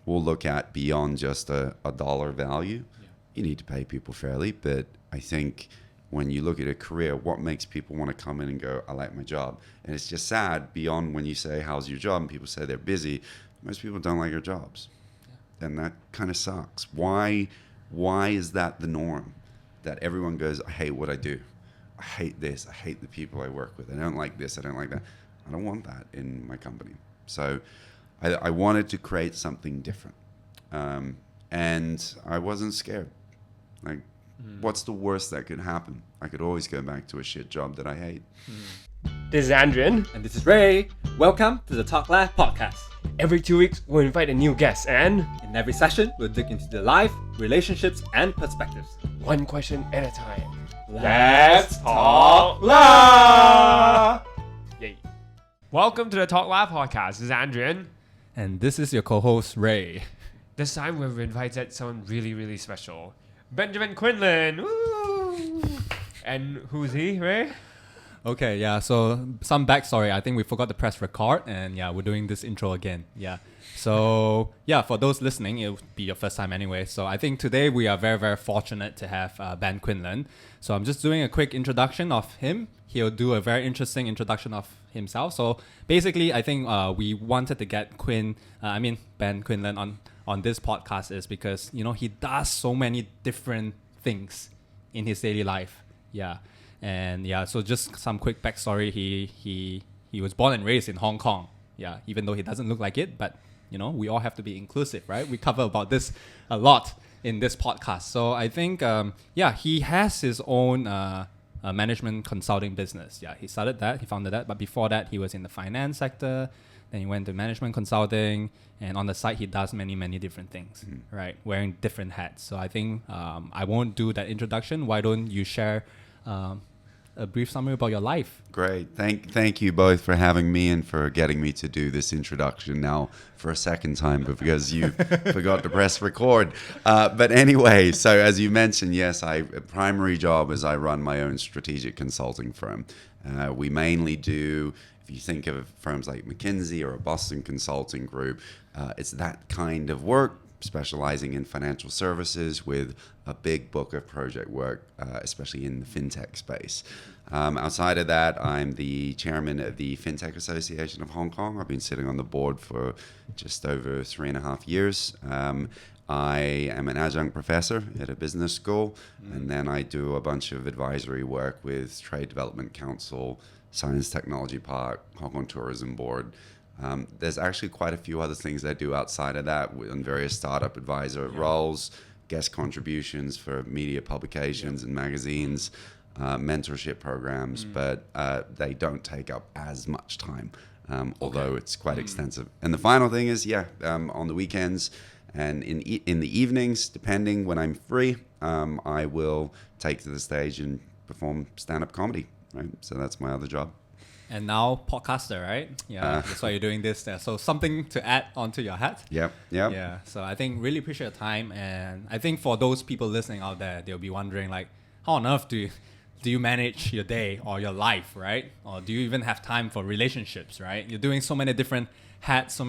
will look at beyond just a dollar value. Yeah. You need to pay people fairly, but I think when you look at a career, what makes people want to come in and go, I like my job? And it's just sad beyond when you say, how's your job? And people say they're busy. Most people don't like their jobs. Yeah. And that kind of sucks. Why is that the norm? That everyone goes, I hate what I do. I hate this. I hate the people I work with. I don't like this. I don't like that. I don't want that in my company. So I wanted to create something different. And I wasn't scared. Like, what's the worst that could happen? I could always go back to a shit job that I hate. This is Adrian. And this is Ray. Welcome to the Talk Live podcast. Every 2 weeks, we'll invite a new guest and in every session, we'll dig into their life, relationships, and perspectives. One question at a time. Let's Talk Live! Yay. Welcome to the Talk Live podcast. This is Adrian. And this is your co-host, Ray. This time we've invited someone really, really special. Benjamin Quinlan. Woo! And who's he, Ray? Okay, yeah, so some backstory. I think we forgot to press record, and yeah, we're doing this intro again. Yeah. So, yeah, for those listening, it will be your first time anyway. So I think today we are very, very fortunate to have Ben Quinlan. So I'm just doing a quick introduction of him. He'll do a very interesting introduction of himself. So basically, I think we wanted to get Ben Quinlan on this podcast is because, you know, he does so many different things in his daily life. Yeah. And yeah, so just some quick backstory. He was born and raised in Hong Kong. Yeah, even though he doesn't look like it, but you know, we all have to be inclusive, right? We cover about this a lot in this podcast. So I think, he has his own management consulting business. Yeah, he started that, he founded that. But before that, he was in the finance sector. Then he went to management consulting. And on the side, he does many, many different things, right? Wearing different hats. So I think I won't do that introduction. Why don't you share a brief summary about your life? Great. Thank you both for having me and for getting me to do this introduction now for a second time because you forgot to press record. But anyway, so as you mentioned, yes, a primary job is I run my own strategic consulting firm. We mainly do, if you think of firms like McKinsey or a Boston Consulting Group, it's that kind of work, specializing in financial services with a big book of project work, especially in the fintech space. Outside of that, I'm the chairman of the Fintech Association of Hong Kong. I've been sitting on the board for just over 3.5 years. I am an adjunct professor at a business school, and then I do a bunch of advisory work with Trade Development Council, Science Technology Park, Hong Kong Tourism Board. There's actually quite a few other things I do outside of that on various startup advisor roles, guest contributions for media publications and magazines, mentorship programs, but they don't take up as much time, although it's quite extensive. And the final thing is, on the weekends and in the evenings, depending when I'm free, I will take to the stage and perform stand-up comedy, right? So that's my other job. And now podcaster, right? Yeah, that's why you're doing this there. So something to add onto your hat. Yep. Yeah, so I think really appreciate your time. And I think for those people listening out there, they'll be wondering like, how on earth do you manage your day or your life, right? Or do you even have time for relationships, right? You're doing so many different hats,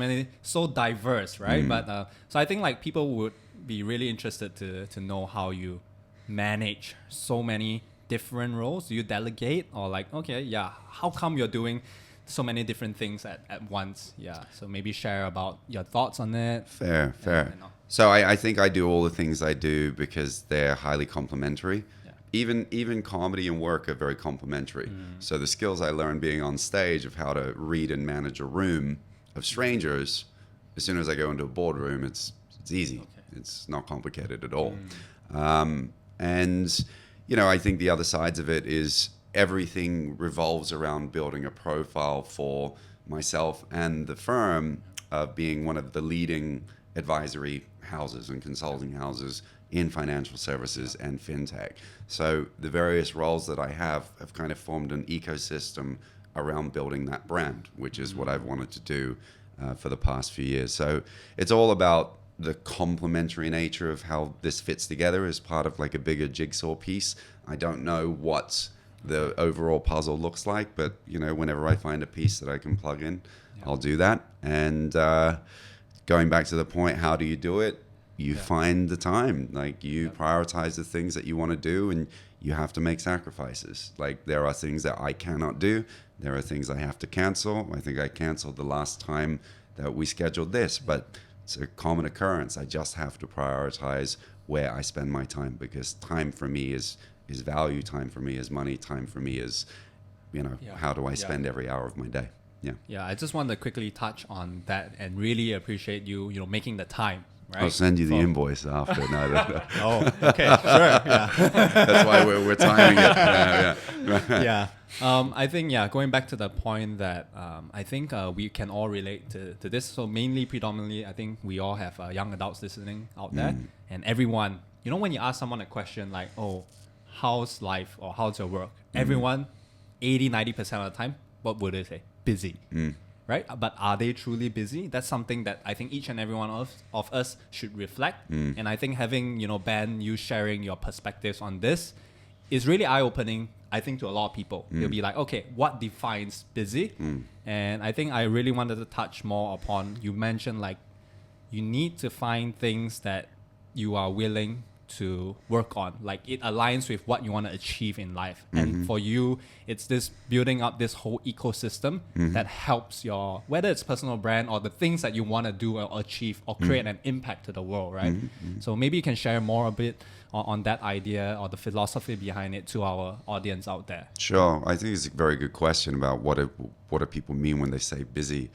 so diverse, right? But so I think like people would be really interested to know how you manage so many different roles. Do you delegate or like, how come you're doing so many different things at once? Yeah, so maybe share about your thoughts on it. Fair. So I think I do all the things I do because they're highly complementary. Even comedy and work are very complementary. So the skills I learned being on stage of how to read and manage a room of strangers, as soon as I go into a boardroom, it's easy. It's not complicated at all. And you know, I think the other sides of it is everything revolves around building a profile for myself and the firm of being one of the leading advisory houses and consulting houses in financial services and fintech. So the various roles that I have kind of formed an ecosystem around building that brand, which is what I've wanted to do for the past few years. So it's all about the complementary nature of how this fits together as part of like a bigger jigsaw piece. I don't know what the overall puzzle looks like, but you know, whenever I find a piece that I can plug in, I'll do that. And going back to the point, how do you do it? You find the time. Like, you prioritize the things that you want to do, and you have to make sacrifices. Like, there are things that I cannot do. There are things I have to cancel. I think I canceled the last time that we scheduled this, but it's a common occurrence. I just have to prioritize where I spend my time, because time for me is value. Time for me is money. Time for me is, how do I spend every hour of my day? Yeah. Yeah, I just want to quickly touch on that and really appreciate you, making the time. Right? I'll send you the invoice after. No. Oh, okay, sure. Yeah. That's why we're timing it. Yeah. I think, going back to the point that I think we can all relate to this. So predominantly, I think we all have young adults listening out there. And everyone, when you ask someone a question like, oh, how's life or how's your work? Everyone, 80-90% of the time, what would they say? Busy. Right? But are they truly busy? That's something that I think each and every one of us should reflect. And I think having, Ben, you sharing your perspectives on this is really eye-opening, I think, to a lot of people. They'll be like, okay, what defines busy? And I think I really wanted to touch more upon, you mentioned like, you need to find things that you are willing to work on, like it aligns with what you want to achieve in life. And for you, it's this building up this whole ecosystem that helps your, whether it's personal brand or the things that you want to do or achieve or create an impact to the world, right? So maybe you can share more a bit on that idea or the philosophy behind it to our audience out there. Sure. I think it's a very good question about what do people mean when they say busy.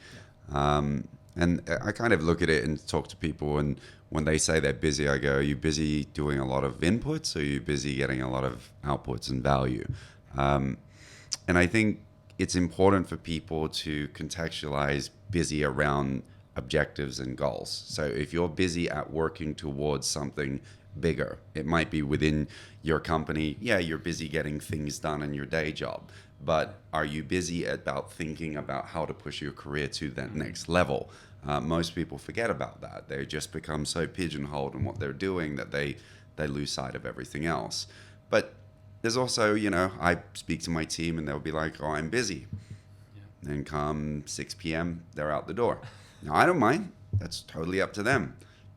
And I kind of look at it and talk to people, and when they say they're busy, I go, are you busy doing a lot of inputs, or are you busy getting a lot of outputs and value? And I think it's important for people to contextualize busy around objectives and goals. So if you're busy at working towards something bigger, it might be within your company. Yeah, you're busy getting things done in your day job. But are you busy about thinking about how to push your career to that next level? Most people forget about that. They just become so pigeonholed in what they're doing that they lose sight of everything else. But there's also, I speak to my team and they'll be like, oh, I'm busy. Yeah. And come 6 p.m., they're out the door. Now, I don't mind. That's totally up to them.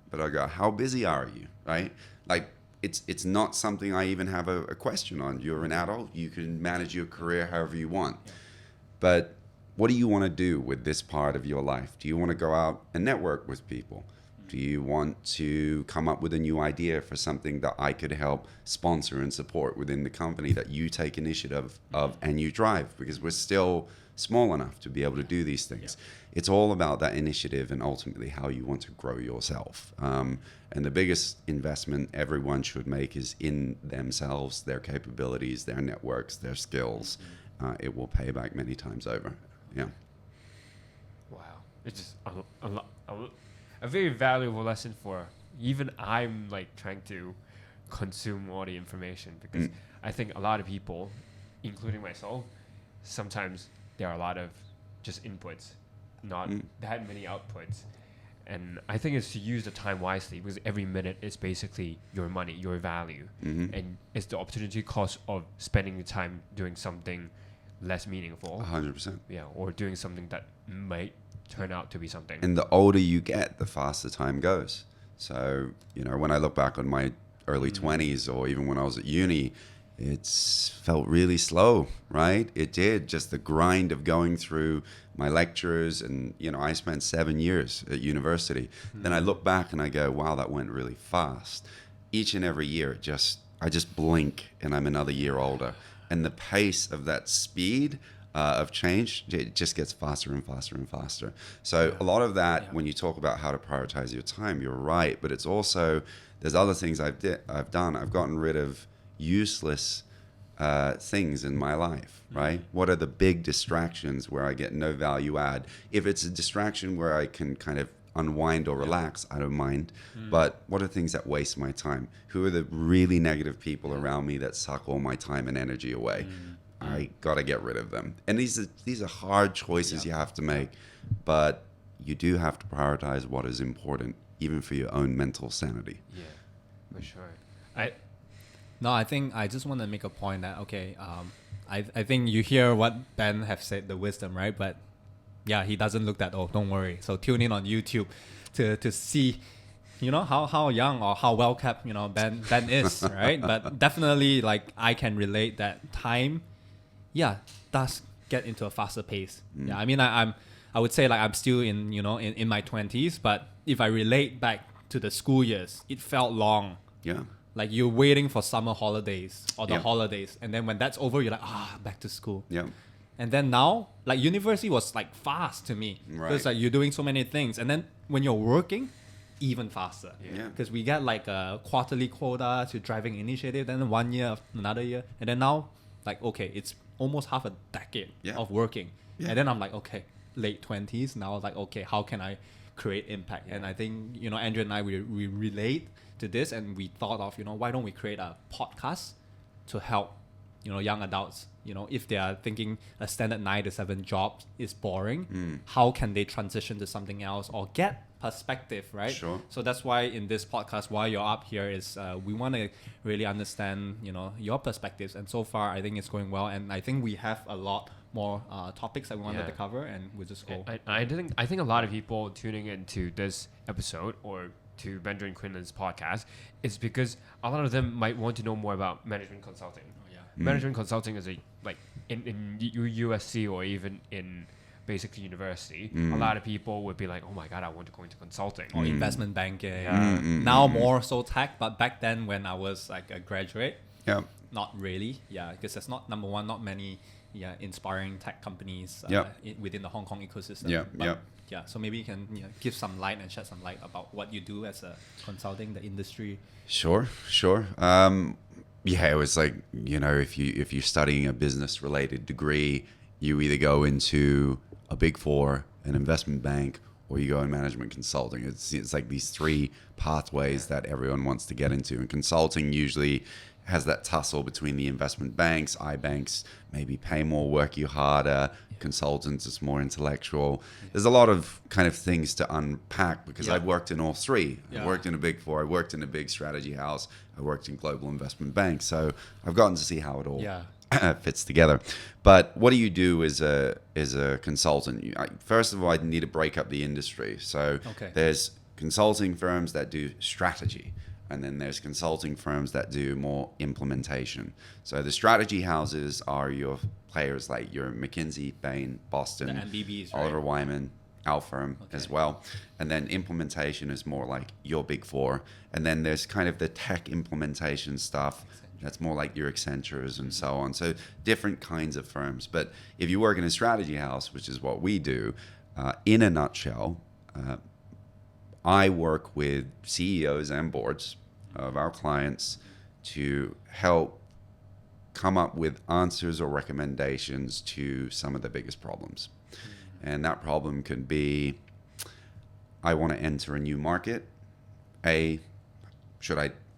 But I go, how busy are you, right? Like, it's not something I even have a question on. You're an adult. You can manage your career however you want. Yeah. But what do you want to do with this part of your life? Do you want to go out and network with people? Do you want to come up with a new idea for something that I could help sponsor and support within the company that you take initiative of and you drive? Because we're still small enough to be able to do these things. Yeah. It's all about that initiative and ultimately how you want to grow yourself. And the biggest investment everyone should make is in themselves, their capabilities, their networks, their skills. It will pay back many times over. Yeah. Wow. It's just a very valuable lesson for even I'm like trying to consume all the information, because I think a lot of people, including myself, sometimes there are a lot of just inputs, not that many outputs. And I think it's to use the time wisely, because every minute is basically your money, your value. And it's the opportunity cost of spending the time doing something less meaningful. 100%. Yeah, or doing something that might turn out to be something. And the older you get, the faster time goes. So, when I look back on my early 20s or even when I was at uni, it's felt really slow, right? It did. Just the grind of going through my lectures, and I spent 7 years at university. Then I look back and I go, wow, that went really fast. Each and every year, I just blink and I'm another year older. And the pace of that speed of change, it just gets faster and faster and faster. So a lot of that, when you talk about how to prioritize your time, you're right. But it's also, there's other things I've done. I've gotten rid of useless things in my life, right? What are the big distractions where I get no value add? If it's a distraction where I can kind of unwind or relax, I don't mind. But what are things that waste my time? Who are the really negative people around me that suck all my time and energy away? I got to get rid of them. And these are hard choices you have to make, but you do have to prioritize what is important, even for your own mental sanity. Yeah, for sure. No, I think I just want to make a point that, I think you hear what Ben have said, the wisdom, right? But yeah, he doesn't look that old, don't worry. So tune in on YouTube to see, how young or how well kept, Ben is, right? But definitely, like, I can relate that time, does get into a faster pace. Yeah, I mean, I would say, like, I'm still in my 20s, but if I relate back to the school years, it felt long. Yeah. Like, you're waiting for summer holidays or the Yeah. holidays, and then when that's over, you're like, back to school. Yeah. And then now, like, university was like fast to me. Right. Because like you're doing so many things. And then when you're working, even faster. Yeah. Because we get like a quarterly quota to driving initiative, then 1 year, another year. And then now, like, okay, it's almost half a decade of working. Yeah. And then I'm like, okay, late 20s. Now, like, okay, how can I create impact? And I think, Andrew and I, we relate to this, and we thought of, why don't we create a podcast to help, young adults, if they are thinking a standard 9 to 7 job is boring, how can they transition to something else or get perspective, right? Sure. So that's why in this podcast, why you're up here is we want to really understand, your perspectives. And so far, I think it's going well. And I think we have a lot more topics that we wanted to cover, and we'll just go. I think a lot of people tuning into this episode or to Benjamin Quinlan's podcast is because a lot of them might want to know more about management consulting. Management consulting is in USC or even in basically university, a lot of people would be like, oh my God, I want to go into consulting. Or investment banking. Now more so tech, but back then when I was like a graduate, not really. Yeah, because there's number one, not many inspiring tech companies within the Hong Kong ecosystem. Yeah, so maybe you can give some light and shed some light about what you do as a consulting, the industry. Sure. It was like, if you're studying a business related degree, you either go into a Big Four, an investment bank, or you go in management consulting. It's like these three pathways that everyone wants to get into. And consulting usually has that tussle between the investment banks. iBanks maybe pay more, work you harder. Consultants, it's more intellectual. There's a lot of kind of things to unpack because I've worked in all three. I worked in a Big Four. I worked in a big strategy house. I worked in global investment banks. So I've gotten to see how it all fits together. But what do you do as a consultant? First of all, I need to break up the industry. So there's consulting firms that do strategy. And then there's consulting firms that do more implementation. So the strategy houses are your players like your McKinsey, Bain, Boston, the MBBs, right? Oliver Wyman, our firm as well. And then implementation is more like your Big Four. And then there's kind of the tech implementation stuff. That's more like your Accentures and so on. So different kinds of firms. But if you work in a strategy house, which is what we do, in a nutshell, I work with CEOs and boards of our clients to help come up with answers or recommendations to some of the biggest problems. And that problem can be, I want to enter a new market. A,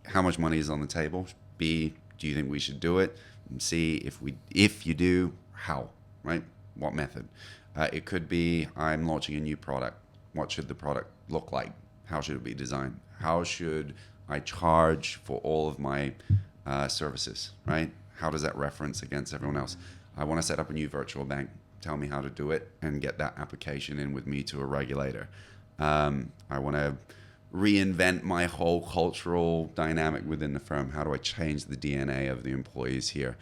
how much money is on the table? B, do you think we should do it? And C, if you do, how, right? What method? It could be, I'm launching a new product. What should the product look like? How should it be designed? How should I charge for all of my services, right? How does that reference against everyone else? I want to set up a new virtual bank. Tell me how to do it and get that application in with me to a regulator. I want to reinvent my whole cultural dynamic within the firm. How do I change the DNA of the employees here?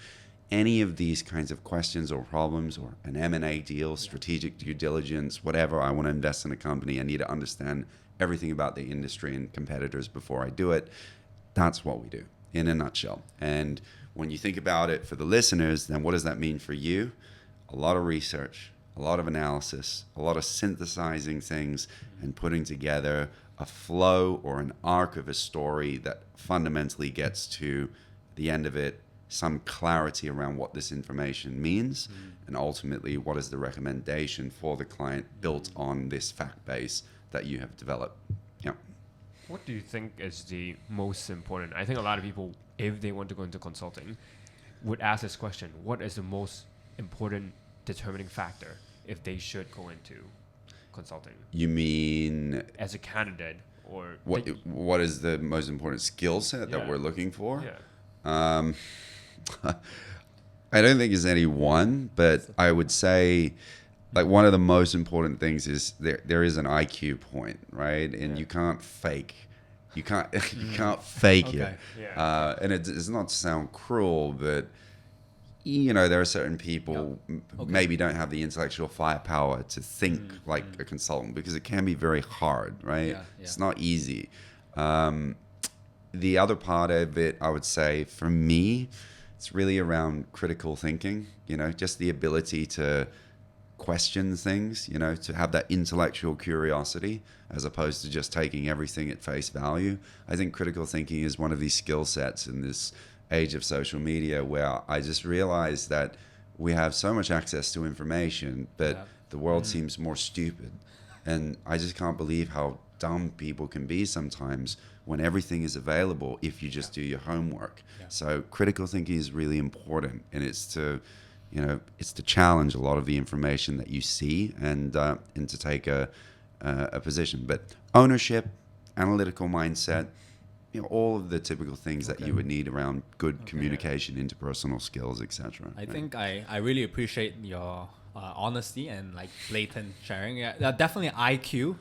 Any of these kinds of questions or problems, or an M&A deal, strategic due diligence, whatever, I want to invest in a company. I need to understand everything about the industry and competitors before I do it. That's what we do in a nutshell. And when you think about it for the listeners, then what does that mean for you? A lot of research, a lot of analysis, a lot of synthesizing things and putting together a flow or an arc of a story that fundamentally gets to the end of it, some clarity around what this information means, and ultimately what is the recommendation for the client built on this fact base that you have developed. Yeah. What do you think is the most important? I think a lot of people, if they want to go into consulting, would ask this question: what is the most important determining factor if they should go into consulting? You mean as a candidate, or what is the most important skill set that we're looking for? Yeah. I don't think there's any one, but I would say like one of the most important things is there is an IQ point, right? And you can't fake. You can't fake Okay. it. Yeah. And it's not to sound cruel, but you know, there are certain people maybe don't have the intellectual firepower to think like a consultant because it can be very hard, right? Yeah, yeah. It's not easy. The other part of it, I would say, for me, it's really around critical thinking, you know, just the ability to question things, you know, to have that intellectual curiosity as opposed to just taking everything at face value. I think critical thinking is one of these skill sets in this age of social media where I just realized that we have so much access to information, but the world seems more stupid. And I just can't believe how dumb people can be sometimes when everything is available if you just do your homework. So critical thinking is really important, and it's to, you know, it's to challenge a lot of the information that you see and to take a position. But ownership, analytical mindset, you know, all of the typical things that you would need around good communication, interpersonal skills, etc. I think I really appreciate your honesty and like blatant sharing. Yeah, definitely IQ.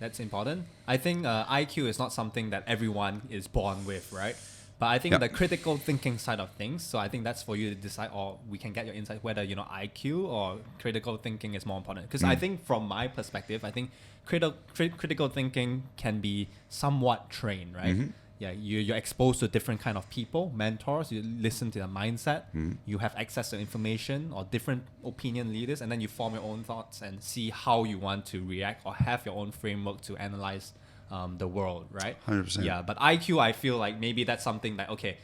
That's important. I think IQ is not something that everyone is born with, right? But I think the critical thinking side of things, so I think that's for you to decide, or we can get your insight whether, you know, IQ or critical thinking is more important. Because I think from my perspective, I think critical thinking can be somewhat trained, right? Yeah, you're exposed to different kind of people, mentors, you listen to their mindset, you have access to information or different opinion leaders, and then you form your own thoughts and see how you want to react or have your own framework to analyze the world, right? 100%. Yeah, but IQ, I feel like maybe that's something that, okay,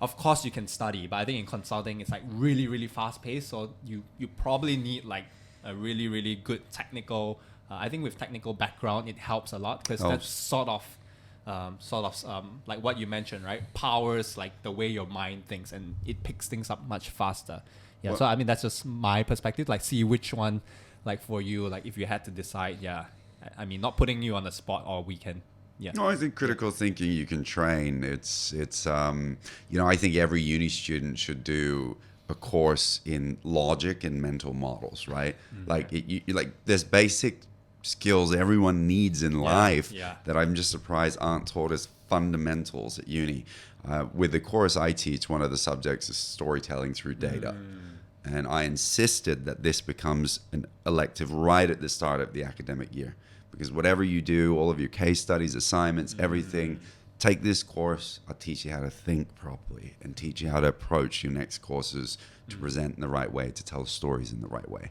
of course you can study, but I think in consulting it's like really, really fast paced. So you probably need like a really, really good technical, I think with technical background, it helps a lot because that's sort of like what you mentioned, right? Powers like the way your mind thinks, and it picks things up much faster. Yeah. Well, so I mean, that's just my perspective. Like, see which one, like for you, like if you had to decide, I mean, not putting you on the spot, or we can, No, I think critical thinking you can train. It's you know, I think every uni student should do a course in logic and mental models, right? Like like there's basic skills everyone needs in life that I'm just surprised aren't taught as fundamentals at uni. With the course I teach, one of the subjects is storytelling through data. And I insisted that this becomes an elective right at the start of the academic year. Because whatever you do, all of your case studies, assignments, everything, take this course. I'll teach you how to think properly and teach you how to approach your next courses to present in the right way, to tell stories in the right way.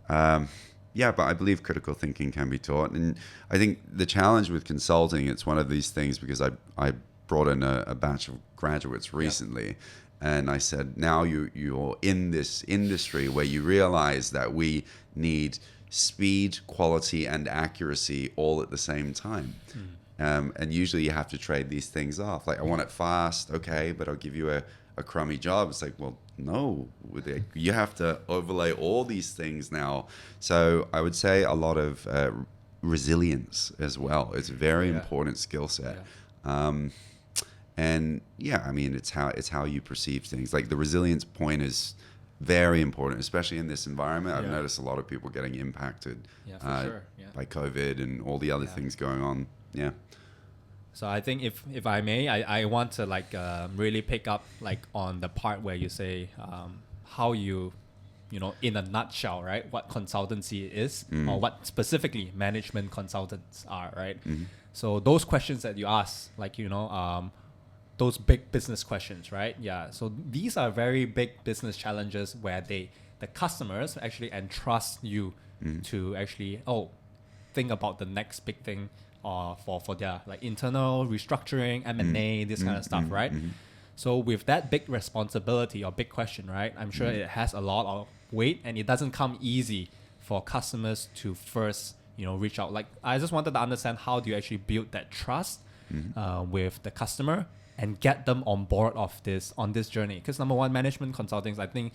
But I believe critical thinking can be taught. And I think the challenge with consulting, it's one of these things because I brought in a batch of graduates recently. And I said, now you're in this industry where you realize that we need speed, quality, and accuracy all at the same time. And usually you have to trade these things off. Like, I want it fast, okay, but I'll give you a crummy job. It's like, well, no, you have to overlay all these things now. So I would say a lot of resilience as well. It's a very important skill set. And I mean, it's how you perceive things. Like the resilience point is very important, especially in this environment. I've noticed a lot of people getting impacted by COVID and all the other things going on. Yeah. So I think if I may, I want to like really pick up like on the part where you say how you know, in a nutshell, right, what consultancy is or what specifically management consultants are, right? So those questions that you ask, like, you know, those big business questions, right? Yeah. So these are very big business challenges where the customers actually entrust you to actually think about the next big thing for their like internal restructuring, M&A, this kind of stuff, right? So with that big responsibility or big question, right, I'm sure it has a lot of weight, and it doesn't come easy for customers to first, you know, reach out. Like, I just wanted to understand, how do you actually build that trust with the customer and get them on board on this journey? Because number one, management consulting, I think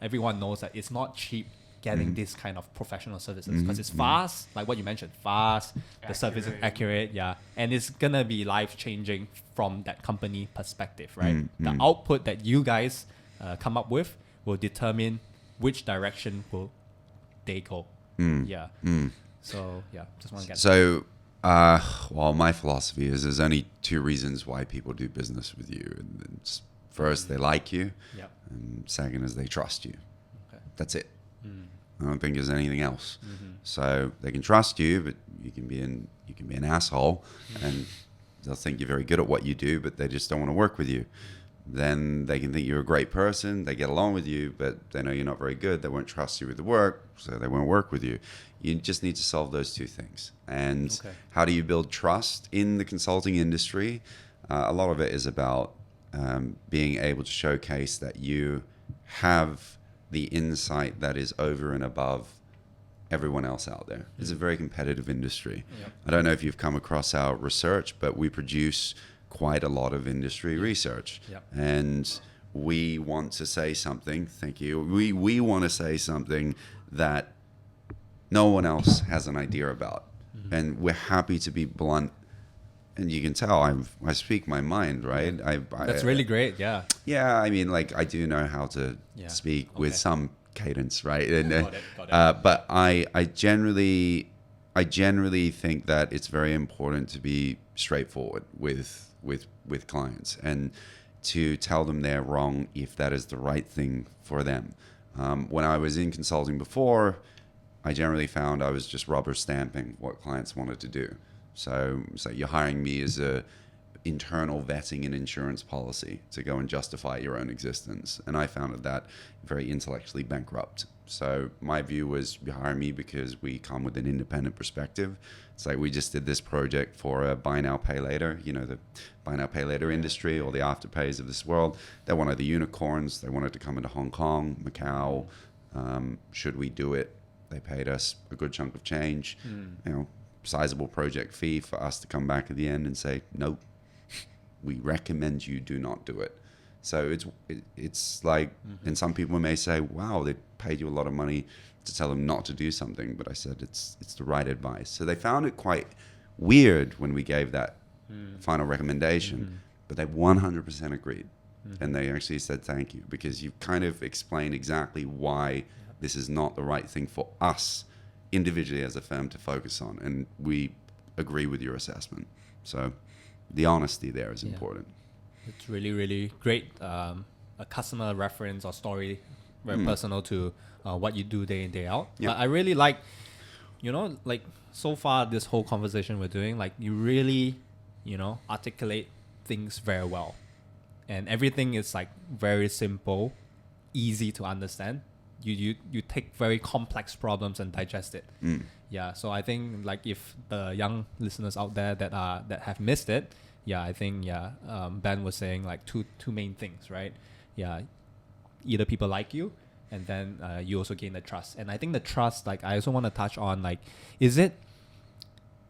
everyone knows that it's not cheap getting this kind of professional services, because it's fast, like what you mentioned, fast, the service is accurate, and it's gonna be life-changing from that company perspective, right? The output that you guys come up with will determine which direction will they go. Yeah. So yeah, just want to get. So, well, my philosophy is there's only two reasons why people do business with you. And it's first, they like you, Yeah. and second is they trust you. Okay. That's it. I don't think there's anything else. So they can trust you, but you can be an asshole, and they'll think you're very good at what you do, but they just don't want to work with you. Then they can think you're a great person, they get along with you, but they know you're not very good, they won't trust you with the work, so they won't work with you. You just need to solve those two things. And how do you build trust in the consulting industry? A lot of it is about being able to showcase that you have the insight that is over and above everyone else out there. It's a very competitive industry. Yep. I don't know if you've come across our research, but we produce quite a lot of industry research. Yep. And we want to say something, thank you, we want to say something that no one else has an idea about. And we're happy to be blunt. And you can tell I speak my mind, right? That's really great. Yeah. Yeah, I mean, like I do know how to speak with some cadence, right? And, Got it. but I generally think that it's very important to be straightforward with clients and to tell them they're wrong if that is the right thing for them. When I was in consulting before, I generally found I was just rubber stamping what clients wanted to do. So you're hiring me as a internal vetting and insurance policy to go and justify your own existence. And I found that very intellectually bankrupt. So my view was you hire me because we come with an independent perspective. It's like we just did this project for a buy now, pay later, the buy now, pay later industry or the afterpays of this world. They're one of the unicorns. They wanted to come into Hong Kong, Macau. Should we do it? They paid us a good chunk of change, sizable project fee for us to come back at the end and say, nope, we recommend you do not do it. So it's like, and some people may say, wow, they paid you a lot of money to tell them not to do something. But I said, it's the right advice. So they found it quite weird when we gave that final recommendation, but they 100% agreed. And they actually said, thank you, because you kind of explained exactly why this is not the right thing for us individually as a firm to focus on, and we agree with your assessment. So the honesty there is important. It's really, really great. A customer reference or story, very personal to what you do day in, day out. Yeah. But I really like, like so far this whole conversation we're doing, like you really, articulate things very well. And everything is like very simple, easy to understand. You take very complex problems and digest it. Yeah, so I think like if the young listeners out there that have missed it, I think Ben was saying like two main things, right? Yeah, either people like you, and then you also gain the trust. And I think the trust, like I also want to touch on, like, is it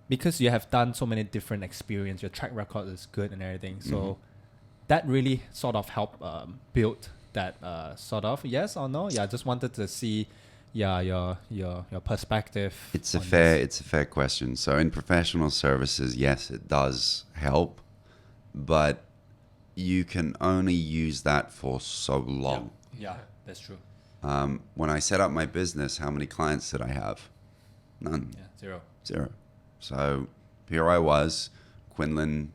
because you have done so many different experience, your track record is good and everything, so that really sort of helped build that sort of yes or no? Yeah, I just wanted to see your perspective. It's a fair question. So in professional services, yes, it does help, but you can only use that for so long. Yeah, that's true. When I set up my business, how many clients did I have? None. Yeah, Zero. So here I was, Quinlan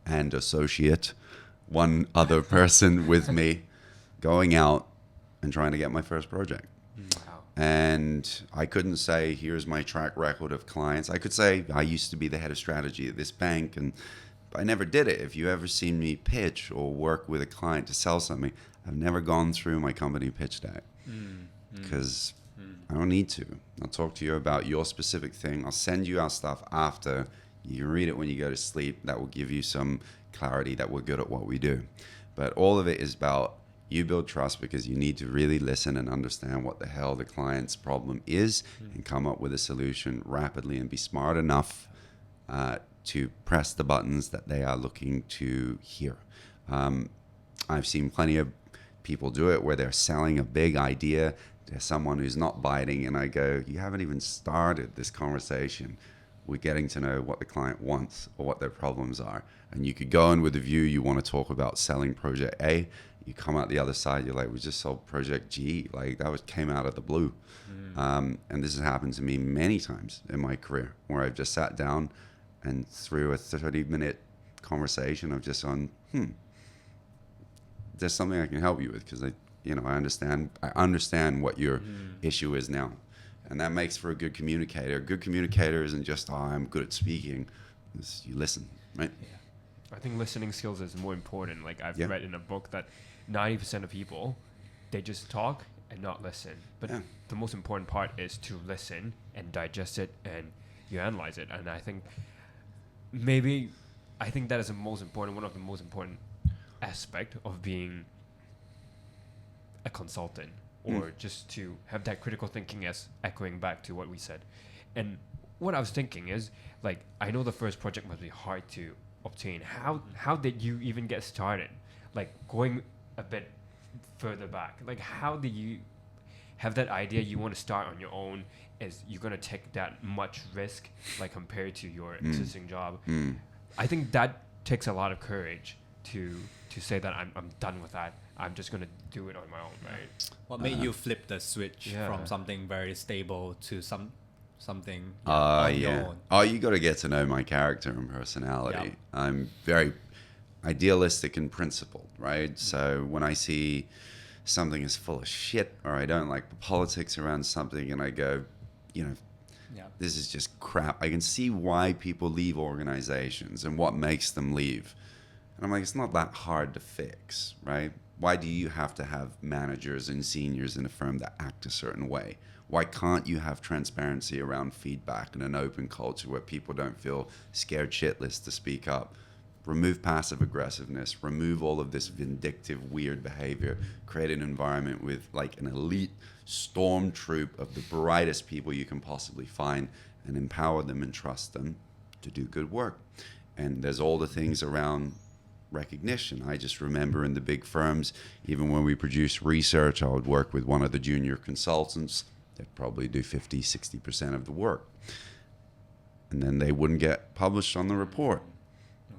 and associate, one other person with me, going out and trying to get my first project. Wow. And I couldn't say, here's my track record of clients. I could say, I used to be the head of strategy at this bank, but I never did it. If you ever seen me pitch or work with a client to sell something, I've never gone through my company pitch deck because I don't need to. I'll talk to you about your specific thing. I'll send you our stuff after. You can read it when you go to sleep. That will give you some clarity that we're good at what we do. But all of it is about you build trust because you need to really listen and understand what the hell the client's problem is and come up with a solution rapidly and be smart enough to press the buttons that they are looking to hear. I've seen plenty of people do it where they're selling a big idea to someone who's not biting, and I go, you haven't even started this conversation. We're getting to know what the client wants or what their problems are. And you could go in with a view you want to talk about selling project A. you come out the other side, you're like, we just sold Project G. Like came out of the blue. And this has happened to me many times in my career where I've just sat down and through a 30-minute conversation of just on, there's something I can help you with because I understand what your issue is now. And that makes for a good communicator. A good communicator isn't just, I'm good at speaking. It's you listen, right? I think listening skills is more important. Like I've read in a book that 90% of people, they just talk and not listen. But the most important part is to listen and digest it and you analyze it. And I think that is one of the most important aspect of being a consultant or just to have that critical thinking, as echoing back to what we said. And what I was thinking is, like, I know the first project must be hard to obtain. How did you even get started? Like, going a bit further back, like, how did you have that idea you want to start on your own? Is you're going to take that much risk, like, compared to your existing job? I think that takes a lot of courage to say that I'm done with that. I'm just going to do it on my own, right? What made you flip the switch from something very stable to something on your own? Oh, you got to get to know my character and personality. Yep. I'm very idealistic and principled, right? So when I see something is full of shit or I don't like the politics around something and I go, this is just crap. I can see why people leave organizations and what makes them leave. And I'm like, it's not that hard to fix, right? Why do you have to have managers and seniors in a firm that act a certain way? Why can't you have transparency around feedback and an open culture where people don't feel scared shitless to speak up? Remove passive aggressiveness, remove all of this vindictive, weird behavior, create an environment with like an elite storm troop of the brightest people you can possibly find and empower them and trust them to do good work. And there's all the things around recognition. I just remember in the big firms, even when we produce research, I would work with one of the junior consultants. They'd probably do 50, 60% of the work. And then they wouldn't get published on the report.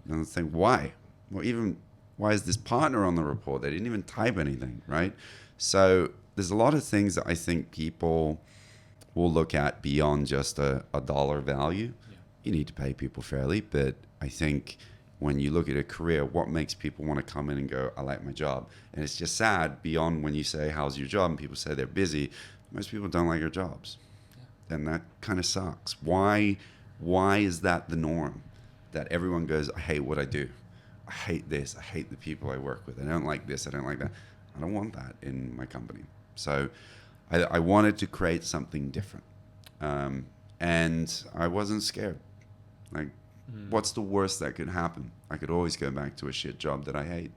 And I think, why? Well, even why is this partner on the report? They didn't even type anything, right? So there's a lot of things that I think people will look at beyond just a dollar value. Yeah. You need to pay people fairly, but I think when you look at a career, what makes people want to come in and go, I like my job? And it's just sad beyond when you say, how's your job? And people say they're busy. Most people don't like their jobs. Yeah. And that kind of sucks. Why is that the norm? That everyone goes, I hate what I do. I hate this. I hate the people I work with. I don't like this. I don't like that. I don't want that in my company. So I wanted to create something different. And I wasn't scared. Like, what's the worst that could happen? I could always go back to a shit job that I hate.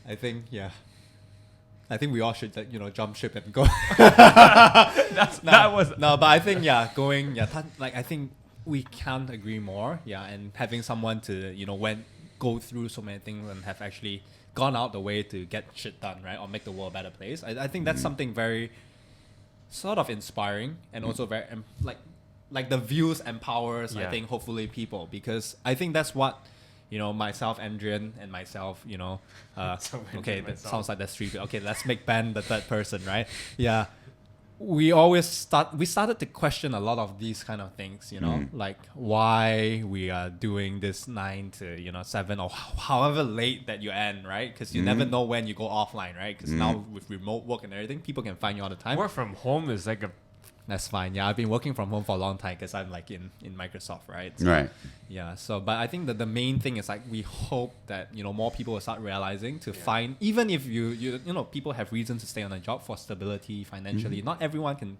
I think we all should, jump ship and go. But I think, I think we can't agree more. Yeah. And having someone to, go through so many things and have actually gone out the way to get shit done, right? Or make the world a better place. I think that's something very sort of inspiring and also very, like the views empowers, I think, hopefully people, because I think that's what, myself, Adrian, and myself, okay, that sounds like that's three. Okay, let's make Ben the third person, right? Yeah. We started to question a lot of these kind of things, like why we are doing this 9 to, 7 or however late that you end, right? Because you never know when you go offline, right? Because now with remote work and everything, people can find you all the time. Work from home is like That's fine. Yeah, I've been working from home for a long time because I'm like in Microsoft, right? So, right. Yeah. So, but I think that the main thing is like we hope that more people will start realizing to find, even if you people have reason to stay on a job for stability financially. Not everyone can,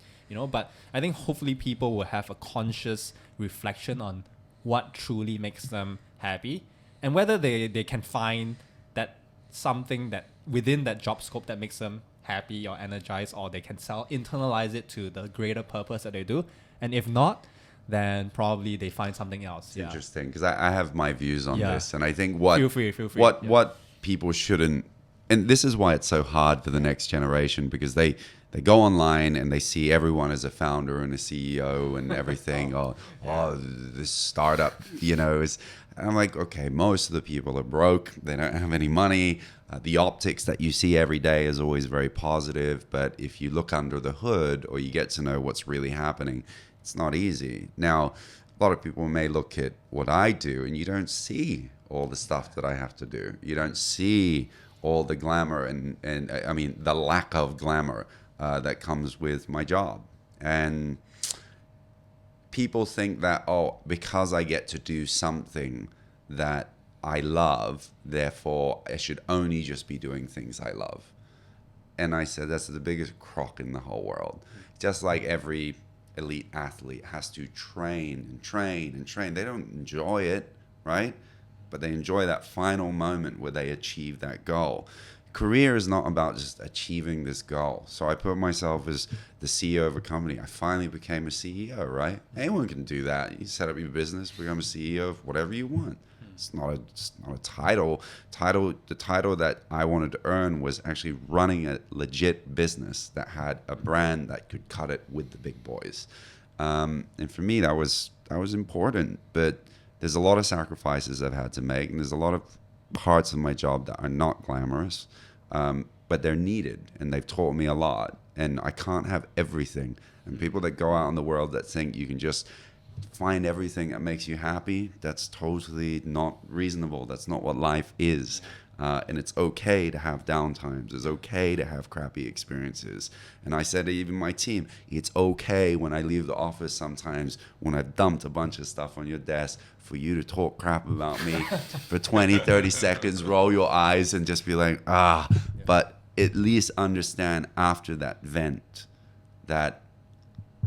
but I think hopefully people will have a conscious reflection on what truly makes them happy and whether they can find that something that within that job scope that makes them happy or energized, or they can internalize it to the greater purpose that they do. And if not, then probably they find something else. Interesting, because I have my views on this, and I think what feel free. What people shouldn't, and this is why it's so hard for the next generation, because they go online and they see everyone as a founder and a CEO and everything, or this startup, is. And I'm like, okay, most of the people are broke. They don't have any money. The optics that you see every day is always very positive. But if you look under the hood or you get to know what's really happening, it's not easy. Now, a lot of people may look at what I do and you don't see all the stuff that I have to do. You don't see all the glamour and I mean, the lack of glamour that comes with my job. And people think that, oh, because I get to do something that I love, therefore I should only just be doing things I love. And I said, that's the biggest crock in the whole world. Just like every elite athlete has to train and train and train. They don't enjoy it, right? But they enjoy that final moment where they achieve that goal. Career is not about just achieving this goal. So I put myself as the CEO of a company. I finally became a CEO, right? Anyone can do that. You set up your business, become a CEO of whatever you want. It's not a title. The title that I wanted to earn was actually running a legit business that had a brand that could cut it with the big boys. And for me, that was important. But there's a lot of sacrifices I've had to make, and there's a lot of parts of my job that are not glamorous, but they're needed, and they've taught me a lot. And I can't have everything. And people that go out in the world that think you can just find everything that makes you happy, that's totally not reasonable. That's not what life is. And it's okay to have downtimes. It's okay to have crappy experiences. And I said to even my team, it's okay when I leave the office sometimes, when I've dumped a bunch of stuff on your desk, for you to talk crap about me for 20, 30 seconds, roll your eyes and just be like, but at least understand after that vent that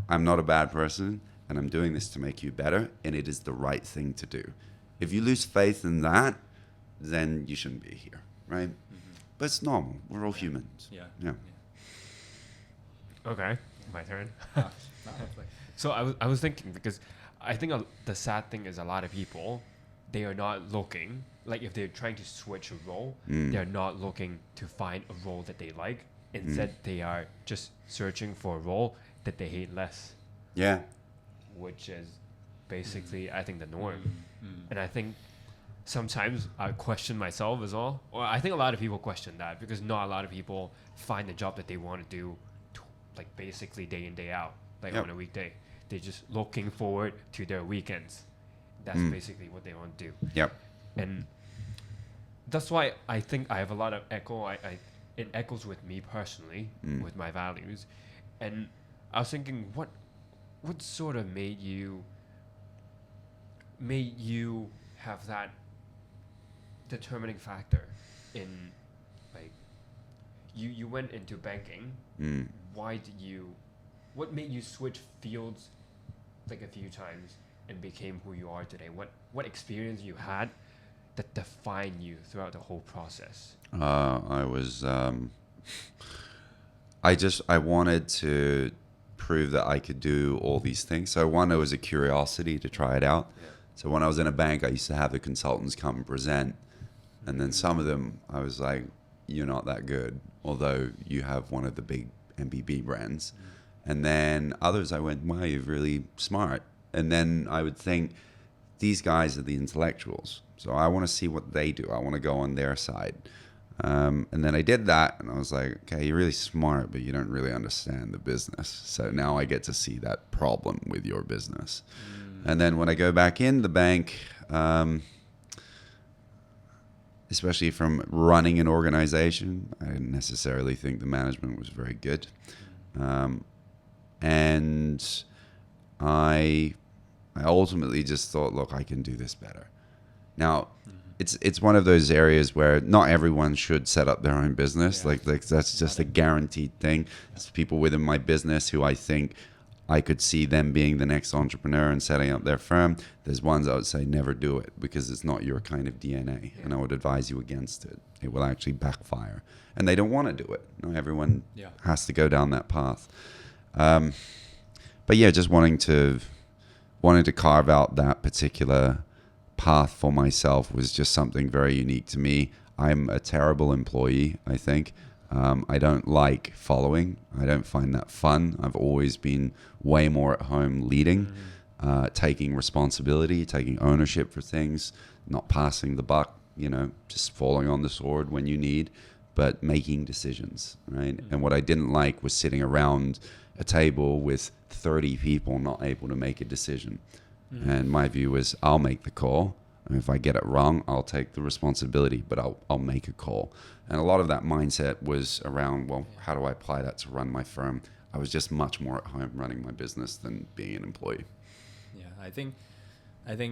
I'm not a bad person and I'm doing this to make you better, and it is the right thing to do. If you lose faith in that, then you shouldn't be here, right? But it's normal. We're all humans. Yeah. Okay, my turn. So I was thinking, because I think the sad thing is a lot of people, they are not looking, like if they're trying to switch a role, they're not looking to find a role that they like. Instead, they are just searching for a role that they hate less. Yeah. Which is basically, I think, the norm. And I think sometimes I question myself as well. Or I think a lot of people question that, because not a lot of people find the job that they want to do, like basically day in, day out, like on a weekday. They're just looking forward to their weekends. That's basically what they want to do. Yep. And that's why I think I have a lot of echo. It echoes with me personally, with my values. And I was thinking, what sort of made you have that determining factor in, like, you went into banking. What made you switch fields like a few times and became who you are today? What experience you had that defined you throughout the whole process? I wanted to prove that I could do all these things. So one, it was a curiosity to try it out. Yeah. So when I was in a bank, I used to have the consultants come and present. And then some of them, I was like, you're not that good, although you have one of the big MBB brands. And then others, I went, wow, you're really smart. And then I would think, these guys are the intellectuals. So I want to see what they do. I want to go on their side. And then I did that, and I was like, okay, you're really smart, but you don't really understand the business. So now I get to see that problem with your business. And then when I go back in the bank, especially from running an organization, I didn't necessarily think the management was very good. And I ultimately just thought, look, I can do this better. Now, it's one of those areas where not everyone should set up their own business. Yeah. Like that's just a guaranteed thing. There's people within my business who I think I could see them being the next entrepreneur and setting up their firm. There's ones I would say never do it because it's not your kind of DNA, and I would advise you against it. It will actually backfire, and they don't want to do it. Not everyone has to go down that path. But yeah, just wanting to carve out that particular path for myself was just something very unique to me. I'm a terrible employee, I think. I don't like following. I don't find that fun. I've always been way more at home leading. taking responsibility, taking ownership for things, not passing the buck, just falling on the sword when you need, but making decisions, right? And what I didn't like was sitting around a table with 30 people not able to make a decision. And my view was, I'll make the call. And if I get it wrong, I'll take the responsibility, but I'll make a call. And a lot of that mindset was around, well, how do I apply that to run my firm? I was just much more at home running my business than being an employee. Yeah, I think,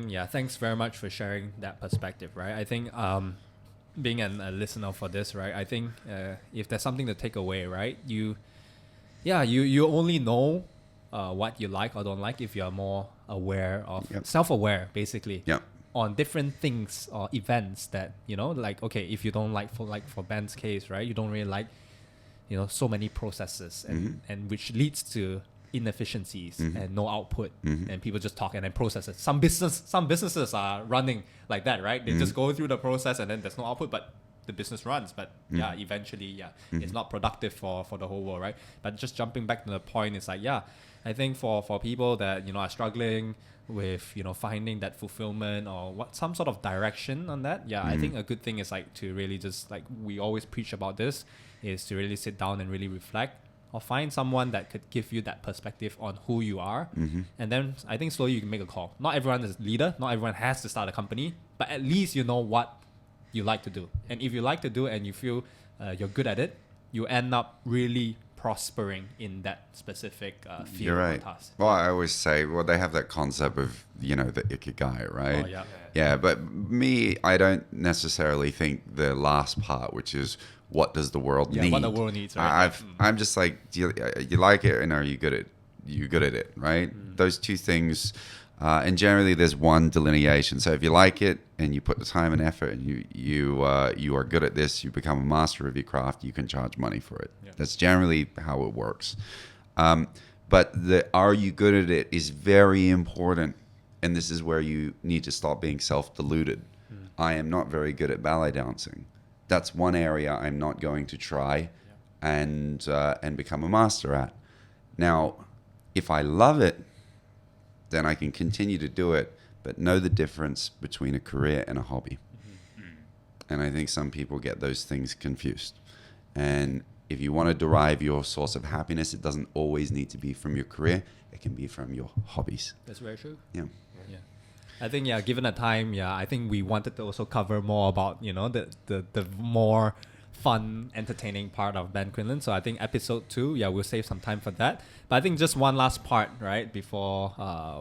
yeah, thanks very much for sharing that perspective, right? I think being a listener for this, right, I think if there's something to take away, right, you only know what you like or don't like if you're more aware of, self-aware, basically, on different things or events that, like, okay, if you don't like for Ben's case, right, you don't really like, so many processes and which leads to inefficiencies and no output and people just talk and then process it. Some businesses are running like that, right? They just go through the process and then there's no output, but the business runs. But eventually, it's not productive for the whole world, right? But just jumping back to the point, it's like, I think for people that, are struggling with, finding that fulfillment or some sort of direction on that. I think a good thing is like to really just, like we always preach about this, is to really sit down and really reflect or find someone that could give you that perspective on who you are. And then I think slowly you can make a call. Not everyone is a leader. Not everyone has to start a company, but at least you know what you like to do. And if you like to do it and you feel you're good at it, you end up really prospering in that specific field. You're right. Or task. Well, I always say, they have that concept of, the ikigai, right? Oh, yeah, but me, I don't necessarily think the last part, which is what does the world need? What the world needs, right? I'm just like, do you like it and are you good at it, right? Those two things, and generally there's one delineation. So if you like it and you put the time and effort and you are good at this, you become a master of your craft, you can charge money for it. That's generally how it works. But the are you good at it is very important. And this is where you need to stop being self-deluded. I am not very good at ballet dancing. That's one area I'm not going to try and become a master at. Now, if I love it, then I can continue to do it, but know the difference between a career and a hobby. And I think some people get those things confused. And if you want to derive your source of happiness, it doesn't always need to be from your career. It can be from your hobbies. That's very true. Yeah. I think, given the time, I think we wanted to also cover more about, the more fun, entertaining part of Ben Quinlan. So I think episode 2, we'll save some time for that. But I think just one last part, right, before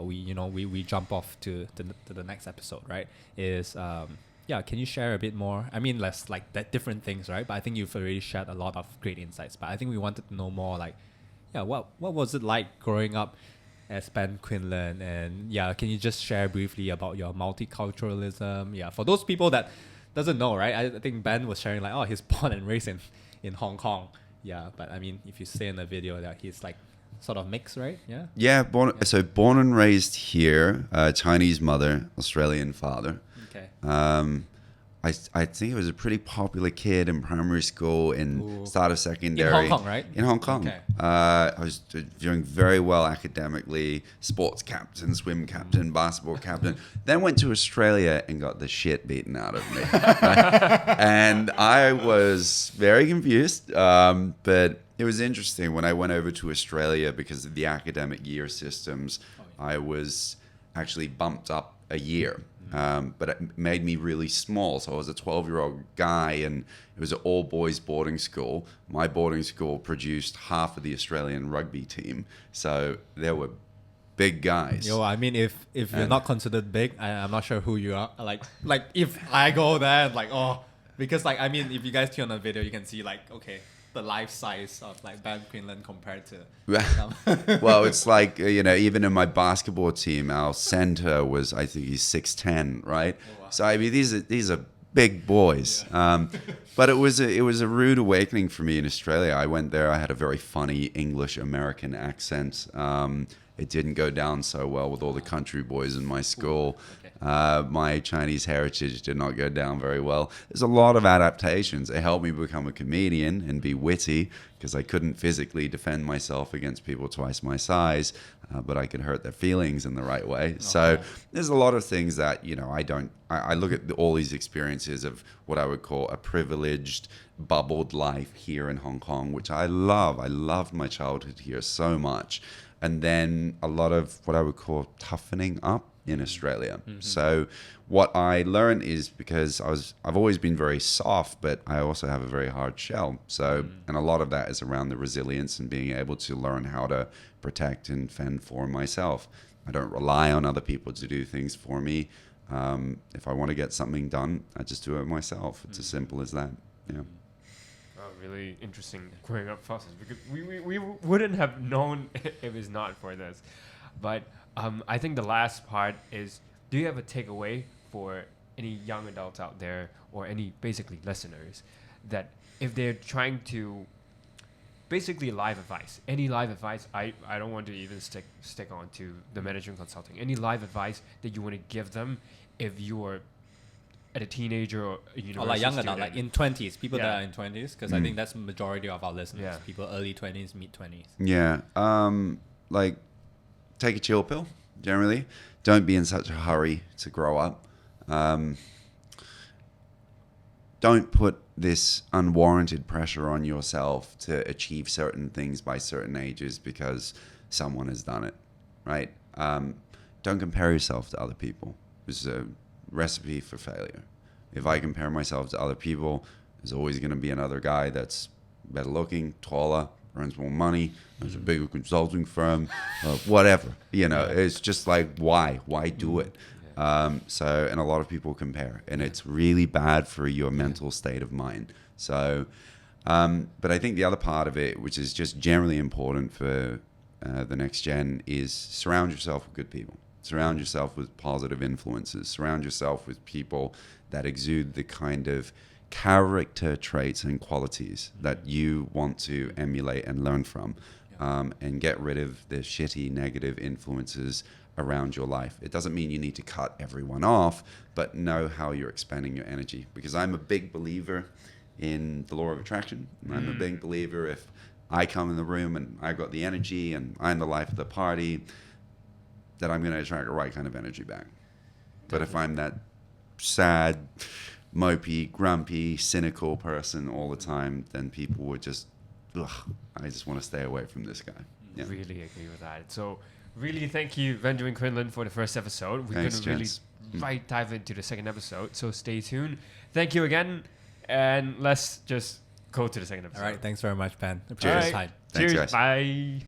we jump off to the next episode, right, is can you share a bit more? I mean, less like that different things, right? But I think you've already shared a lot of great insights. But I think we wanted to know more, like, what was it like growing up as Ben Quinlan? And can you just share briefly about your multiculturalism? For those people that doesn't know, right? I think Ben was sharing like, he's born and raised in Hong Kong. But I mean, if you say in the video that he's like sort of mixed, right? So born and raised here, Chinese mother, Australian father. Okay. I think I was a pretty popular kid in primary school and start of secondary. In Hong Kong, right? In Hong Kong. Okay. I was doing very well academically, sports captain, swim captain, basketball captain. Then went to Australia and got the shit beaten out of me. And I was very confused, but it was interesting when I went over to Australia because of the academic year systems. I was actually bumped up a year. But it made me really small. So I was a 12-year-old guy, and it was an all-boys boarding school. My boarding school produced half of the Australian rugby team. So there were big guys. I mean, if you're not considered big, I'm not sure who you are. Like if I go there, because I mean, if you guys see on the video, you can see the life size of like Ben Quinlan compared to well, it's like even in my basketball team, our center was, I think he's 6'10", right? Oh, wow. So I mean these are big boys. But it was a rude awakening for me in Australia. I went there, I had a very funny English American accent. It didn't go down so well with all the country boys in my school. My Chinese heritage did not go down very well. There's a lot of adaptations. It helped me become a comedian and be witty because I couldn't physically defend myself against people twice my size, but I could hurt their feelings in the right way. So there's a lot of things that, you know, I look at all these experiences of what I would call a privileged, bubbled life here in Hong Kong, which I love. I loved my childhood here so much. And then a lot of what I would call toughening up in Australia. So what I learned is, because I've always been very soft, but I also have a very hard shell. So, and a lot of that is around the resilience and being able to learn how to protect and fend for myself. I don't rely on other people to do things for me. If I want to get something done, I just do it myself. It's as simple as that. Yeah. Really interesting growing up process, because we wouldn't have known if it's not for this. But I think the last part is, do you have a takeaway for any young adults out there, or any basically listeners, that if they're trying to basically life advice, any life advice, I don't want to even stick on to the management consulting, any life advice that you want to give them if you're at a teenager or a university or like young adult, student. like in 20s, people that are in 20s, because I think that's the majority of our listeners. Yeah. People early 20s, mid 20s. Yeah. Like, take a chill pill, generally. Don't be in such a hurry to grow up. Don't put this unwarranted pressure on yourself to achieve certain things by certain ages because someone has done it, right? Don't compare yourself to other people. It's a recipe for failure. If I compare myself to other people, there's always going to be another guy that's better looking, taller, earns more money, has a bigger consulting firm, whatever. You know, it's just like, why do it? So, and a lot of people compare, and it's really bad for your mental state of mind. So, but I think the other part of it, which is just generally important for the next gen, is surround yourself with good people. Surround yourself with positive influences. Surround yourself with people that exude the kind of character traits and qualities that you want to emulate and learn from, and get rid of the shitty negative influences around your life. It doesn't mean you need to cut everyone off, but know how you're expending your energy. Because I'm a big believer in the law of attraction. I'm a big believer, if I come in the room and I've got the energy and I'm the life of the party, that I'm going to attract the right kind of energy back. But if I'm that sad, mopey, grumpy, cynical person all the time, then people would just, I just want to stay away from this guy. Yeah. Really agree with that. So really thank you, Benjamin Quinlan, for the first episode. We're going to really dive into the second episode, so stay tuned. Thank you again, and let's just go to the second episode. All right, thanks very much, Ben. Appreciate your time. Thanks, Cheers. guys. Bye.